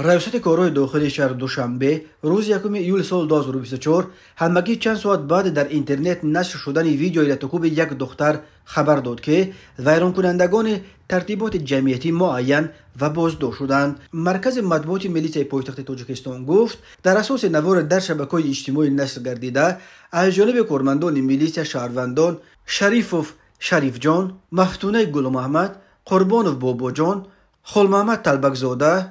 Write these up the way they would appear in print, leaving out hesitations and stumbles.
ریاست کارهای داخلی شهر دوشنبه روز 1 ایول سال 2024 همگی چند ساعت بعد در اینترنت نشر شدن ویدیوی رتکوب یک دختر خبر داد که ویران کنندگان ترتیبات جمعیتی معین و بازداشت شدند. مرکز مطبوعات ملیسای پایتخت تاجیکستان گفت در اساس نوار در شبکه‌های اجتماعی نشر گردیده از جانب کارمندان میلیسیا شهروندان شریفوف شریف جان، مفتونه گل محمد، قربانوف بابا جان، خل محمد طلبکزاده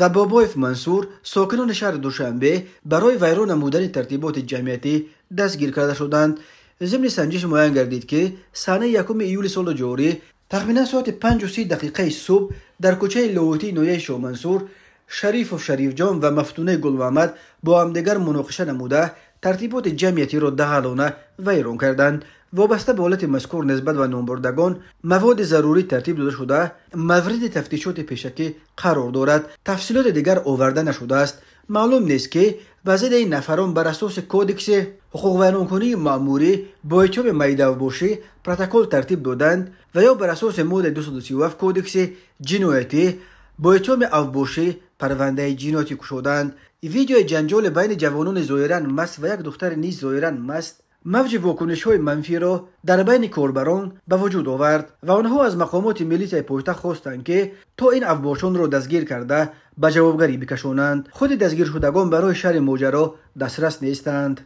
و بابایف منصور ساکنان شهر دوشنبه برای ویران نمودن ترتیبات جمعیتی دستگیر کرده شدند. ضمن سنجش معین گردید که سانحه 1 ایول سال جاری تقریبا ساعت 5:30 صبح در کوچه لوتی نویه شاه منصور شریف و شریف جان و مفتونه گل محمد با همدیگر مناقشه نموده ترتیبات جمعیتی را دهالانه ویران کردند. وابسته به حالت مذکور نسبت به نامبردگان مواد ضروری ترتیب داده شده مورد تفتیشات پیشکی قرار دارد. تفصیلات دیگر آورده نشده است. معلوم نیست که بعضی این نفران بر اساس کودکس حقوق ویرانکنی مأموری با اتهام میدان‌باشی پروتکل ترتیب دادند و یا بر اساس ماده 237 کودکس جنایتی با اتهام افباشی پرونده جنایتی گشودند. ویدیو جنجال بین جوانان ظاهرا مست و یک دختر نیز ظاهرا مست موج واکنش‌های منفی را در بین کاربران به وجود آورد و آنها از مقامات ملیسای پایتخت خواستند که تا این افباشان را دستگیر کرده به جوابگری بکشانند. خود دستگیر شدگان برای شرح ماجرا دسترس نیستند.